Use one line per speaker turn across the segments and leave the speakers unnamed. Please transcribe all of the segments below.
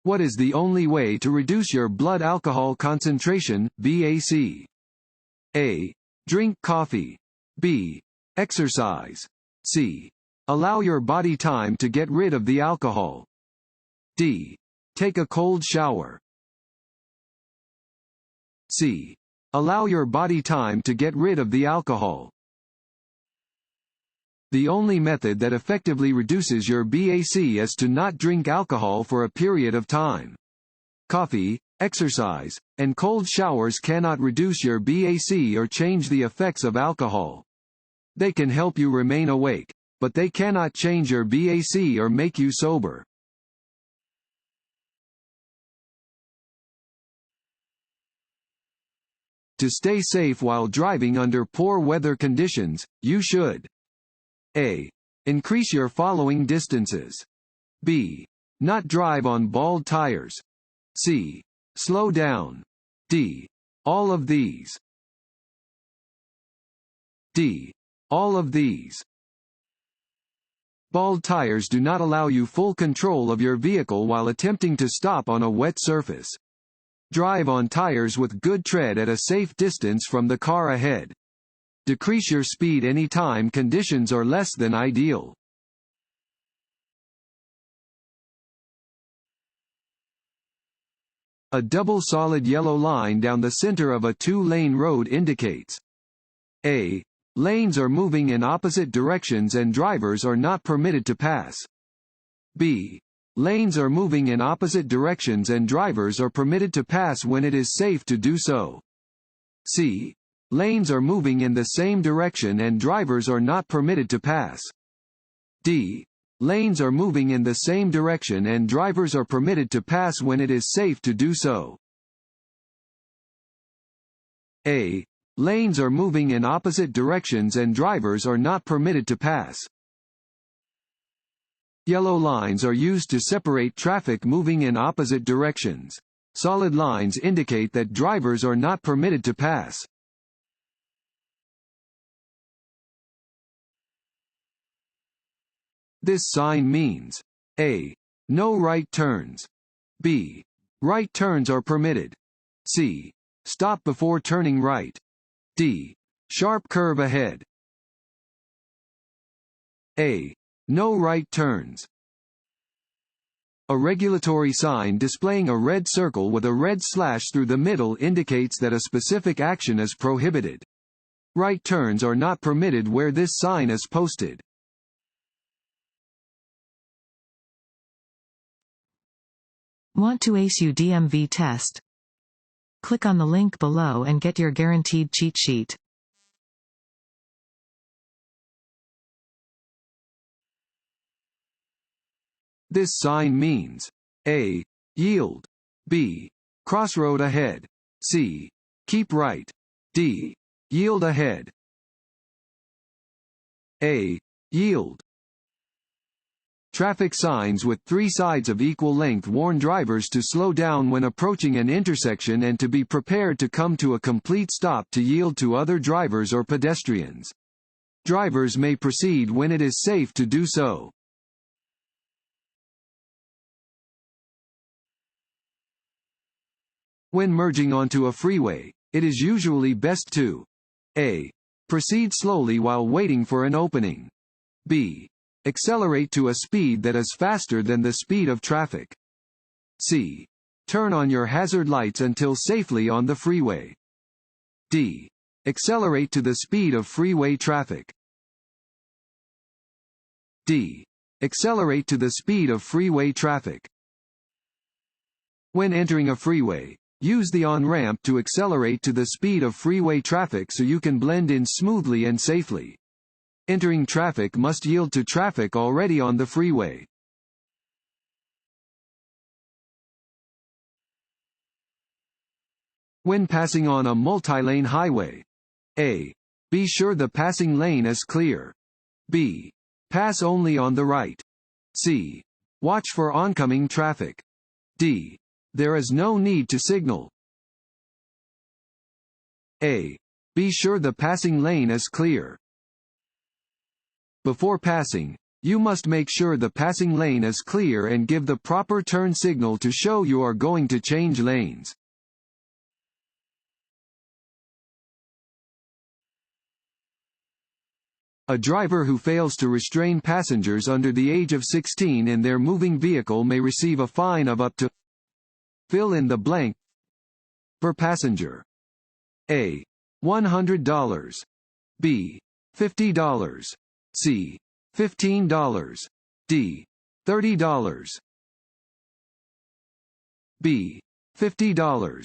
What is the only way to reduce your blood alcohol concentration, BAC? A. Drink coffee. B. Exercise. C. Allow your body time to get rid of the alcohol. D. Take a cold shower. C. Allow your body time to get rid of the alcohol. The only method that effectively reduces your BAC is to not drink alcohol for a period of time. Coffee, exercise, and cold showers cannot reduce your BAC or change the effects of alcohol. They can help you remain awake, but they cannot change your BAC or make you sober. To stay safe while driving under poor weather conditions, you should: A. Increase your following distances. B. Not drive on bald tires. C. Slow down. D. All of these. D. All of these. Bald tires do not allow you full control of your vehicle while attempting to stop on a wet surface. Drive on tires with good tread at a safe distance from the car ahead. Decrease your speed anytime conditions are less than ideal. A double solid yellow line down the center of a two-lane road indicates: A. Lanes are moving in opposite directions and drivers are not permitted to pass. B. Lanes are moving in opposite directions and drivers are permitted to pass when it is safe to do so. C. Lanes are moving in the same direction and drivers are not permitted to pass. D. Lanes are moving in the same direction and drivers are permitted to pass when it is safe to do so. A. Lanes are moving in opposite directions and drivers are not permitted to pass. Yellow lines are used to separate traffic moving in opposite directions. Solid lines indicate that drivers are not permitted to pass. This sign means: A. No right turns. B. Right turns are permitted. C. Stop before turning right. D. Sharp curve ahead. A. No right turns. A regulatory sign displaying a red circle with a red slash through the middle indicates that a specific action is prohibited. Right turns are not permitted where this sign is posted.
Want to ace your DMV test? Click on the link below and get your guaranteed cheat sheet.
This sign means: A. Yield. B. Crossroad ahead. C. Keep right. D. Yield ahead. A. Yield. Traffic signs with three sides of equal length warn drivers to slow down when approaching an intersection and to be prepared to come to a complete stop to yield to other drivers or pedestrians. Drivers may proceed when it is safe to do so. When merging onto a freeway, it is usually best to: A. Proceed slowly while waiting for an opening. B. Accelerate to a speed that is faster than the speed of traffic. C. Turn on your hazard lights until safely on the freeway. D. Accelerate to the speed of freeway traffic. D. Accelerate to the speed of freeway traffic. When entering a freeway, use the on-ramp to accelerate to the speed of freeway traffic so you can blend in smoothly and safely. Entering traffic must yield to traffic already on the freeway. When passing on a multi-lane highway: A. Be sure the passing lane is clear. B. Pass only on the right. C. Watch for oncoming traffic. D. There is no need to signal. A. Be sure the passing lane is clear. Before passing, You must make sure the passing lane is clear and give the proper turn signal to show you are going to change lanes. A driver who fails to restrain passengers under the age of 16 in their moving vehicle may receive a fine of up to, fill in the blank, per passenger. A. $100. B. $50. C. $15. D. $30. B. $50.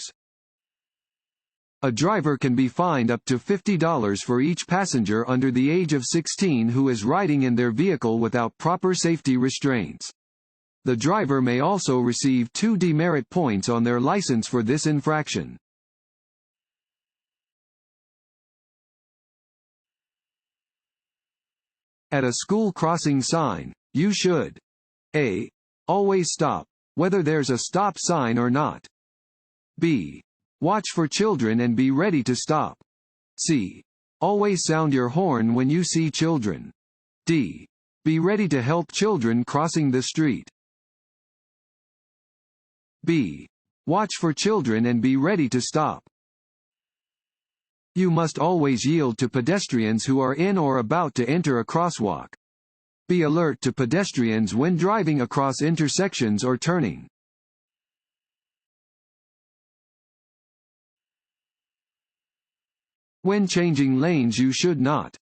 A driver can be fined up to $50 for each passenger under the age of 16 who is riding in their vehicle without proper safety restraints. The driver may also receive 2 demerit points on their license for this infraction. At a school crossing sign, you should A. Always stop, whether there's a stop sign or not. B. Watch for children and be ready to stop. C. Always sound your horn when you see children. D. Be ready to help children crossing the street. B. Watch for children and be ready to stop. You must always yield to pedestrians who are in or about to enter a crosswalk. Be alert to pedestrians when driving across intersections or turning. When changing lanes you should not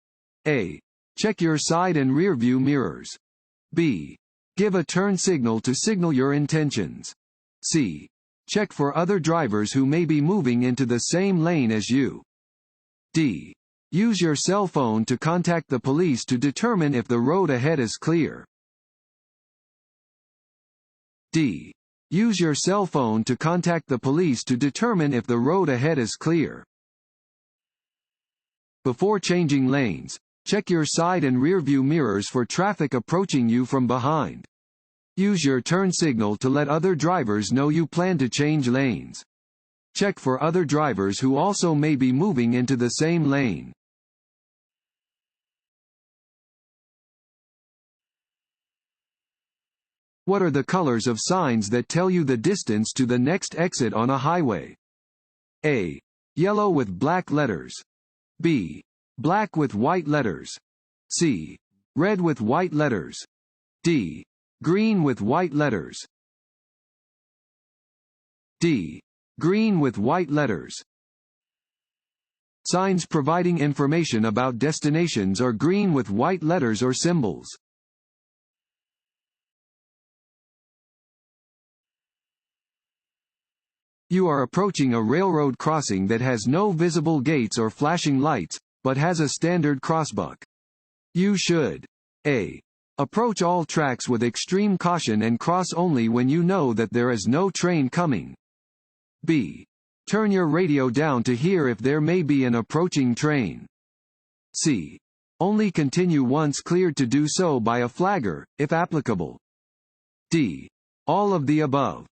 A. Check your side and rear view mirrors. B. Give a turn signal to signal your intentions. C. Check for other drivers who may be moving into the same lane as you. D. Use your cell phone to contact the police to determine if the road ahead is clear. D. Use your cell phone to contact the police to determine if the road ahead is clear. Before changing lanes, check your side and rear view mirrors for traffic approaching you from behind. Use your turn signal to let other drivers know you plan to change lanes. Check for other drivers who also may be moving into the same lane. What are the colors of signs that tell you the distance to the next exit on a highway? A. Yellow with black letters. B. Black with white letters. C. Red with white letters. D. Green with white letters. D. Green with white letters. Signs providing information about destinations are green with white letters or symbols. You are approaching a railroad crossing that has no visible gates or flashing lights, but has a standard crossbuck. You should A. Approach all tracks with extreme caution and cross only when you know that there is no train coming. B. Turn your radio down to hear if there may be an approaching train. C. Only continue once cleared to do so by a flagger, if applicable. D. All of the above.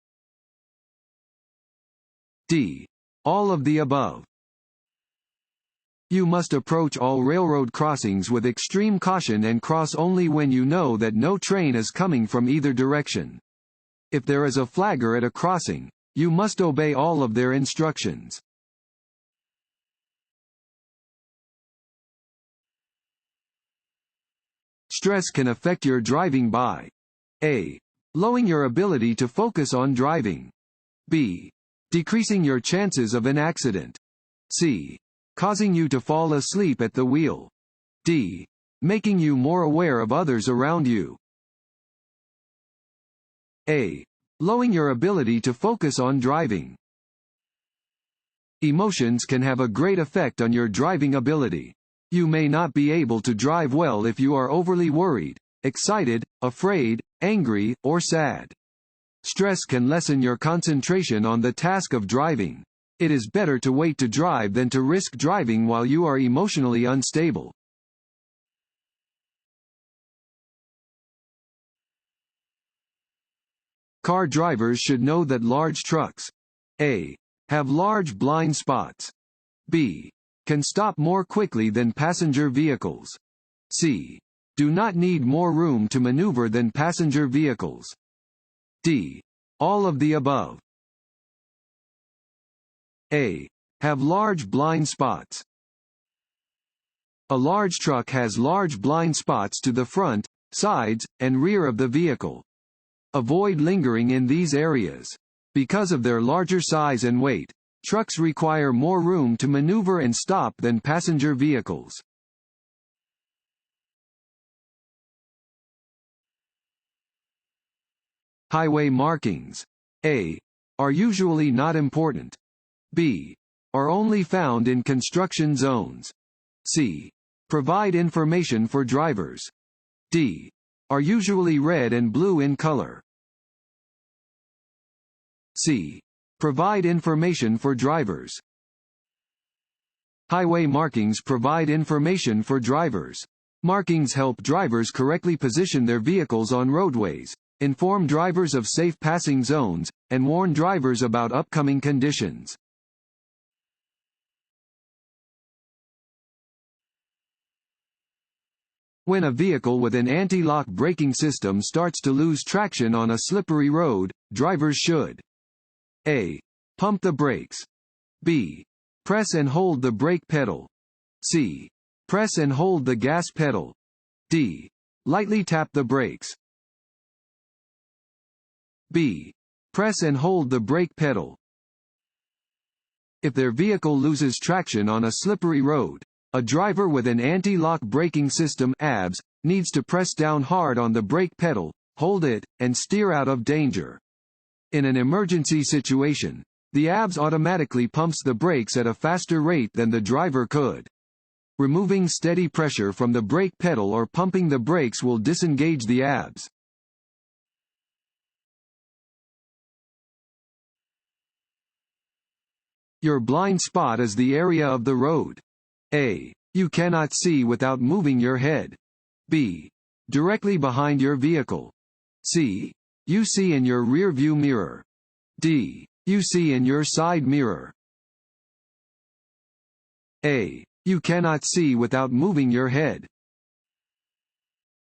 D. All of the above. You must approach all railroad crossings with extreme caution and cross only when you know that no train is coming from either direction. If there is a flagger at a crossing, you must obey all of their instructions. Stress can affect your driving by A. Lowering your ability to focus on driving. B. Decreasing your chances of an accident. C. Causing you to fall asleep at the wheel. D. Making you more aware of others around you. A. Lowering your ability to focus on driving. Emotions can have a great effect on your driving ability. You may not be able to drive well if you are overly worried, excited, afraid, angry, or sad. Stress can lessen your concentration on the task of driving. It is better to wait to drive than to risk driving while you are emotionally unstable. Car drivers should know that large trucks A. Have large blind spots. B. Can stop more quickly than passenger vehicles. C. Do not need more room to maneuver than passenger vehicles. D. All of the above. A. Have large blind spots. A large truck has large blind spots to the front, sides, and rear of the vehicle. Avoid lingering in these areas. Because of their larger size and weight, trucks require more room to maneuver and stop than passenger vehicles. Highway markings. A. Are usually not important. B. Are only found in construction zones. C. Provide information for drivers. D. Are usually red and blue in color. C. Provide information for drivers. Highway markings provide information for drivers. Markings help drivers correctly position their vehicles on roadways, inform drivers of safe passing zones, and warn drivers about upcoming conditions. When a vehicle with an anti-lock braking system starts to lose traction on a slippery road, drivers should: A. Pump the brakes. B. Press and hold the brake pedal. C. Press and hold the gas pedal. D. Lightly tap the brakes. B. Press and hold the brake pedal. If their vehicle loses traction on a slippery road, a driver with an anti-lock braking system (ABS) needs to press down hard on the brake pedal, hold it, and steer out of danger. In an emergency situation, the ABS automatically pumps the brakes at a faster rate than the driver could. Removing steady pressure from the brake pedal or pumping the brakes will disengage the ABS. Your blind spot is the area of the road. A. You cannot see without moving your head. B. Directly behind your vehicle. C. You see in your rear view mirror. D. You see in your side mirror. A. You cannot see without moving your head.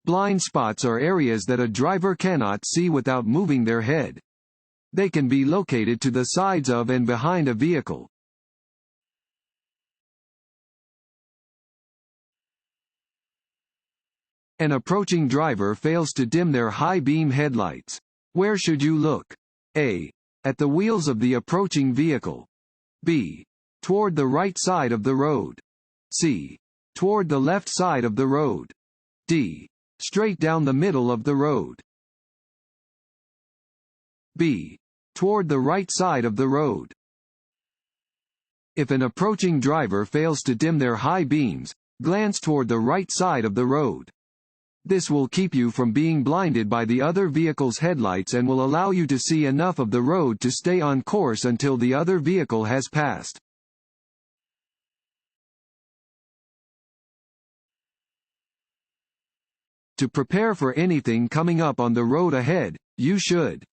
Blind spots are areas that a driver cannot see without moving their head. They can be located to the sides of and behind a vehicle. An approaching driver fails to dim their high-beam headlights. Where should you look? A. At the wheels of the approaching vehicle. B. Toward the right side of the road. C. Toward the left side of the road. D. Straight down the middle of the road. B. Toward the right side of the road. If an approaching driver fails to dim their high beams, glance toward the right side of the road. This will keep you from being blinded by the other vehicle's headlights and will allow you to see enough of the road to stay on course until the other vehicle has passed. To prepare for anything coming up on the road ahead, you should: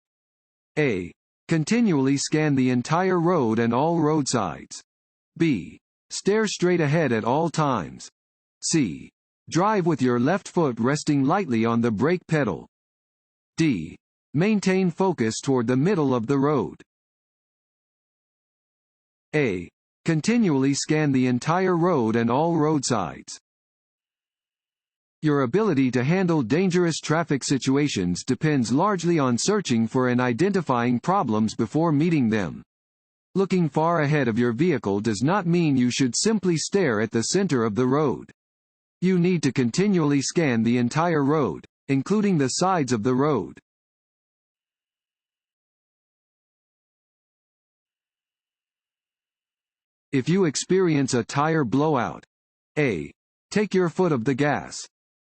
A. Continually scan the entire road and all roadsides. B. Stare straight ahead at all times. C. Drive with your left foot resting lightly on the brake pedal. D. Maintain focus toward the middle of the road. A. Continually scan the entire road and all roadsides. Your ability to handle dangerous traffic situations depends largely on searching for and identifying problems before meeting them. Looking far ahead of your vehicle does not mean you should simply stare at the center of the road. You need to continually scan the entire road, including the sides of the road. If you experience a tire blowout, A. Take your foot off the gas.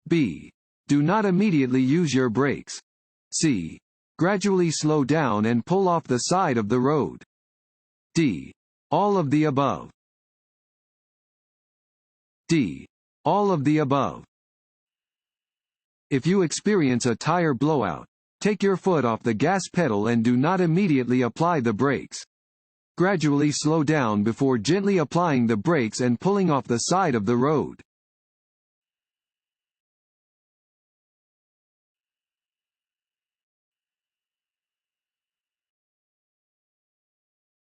B. Do not immediately use your brakes. C. Gradually slow down and pull off the side of the road. D. All of the above. D. All of the above. If you experience a tire blowout, take your foot off the gas pedal and do not immediately apply the brakes. Gradually slow down before gently applying the brakes and pulling off the side of the road.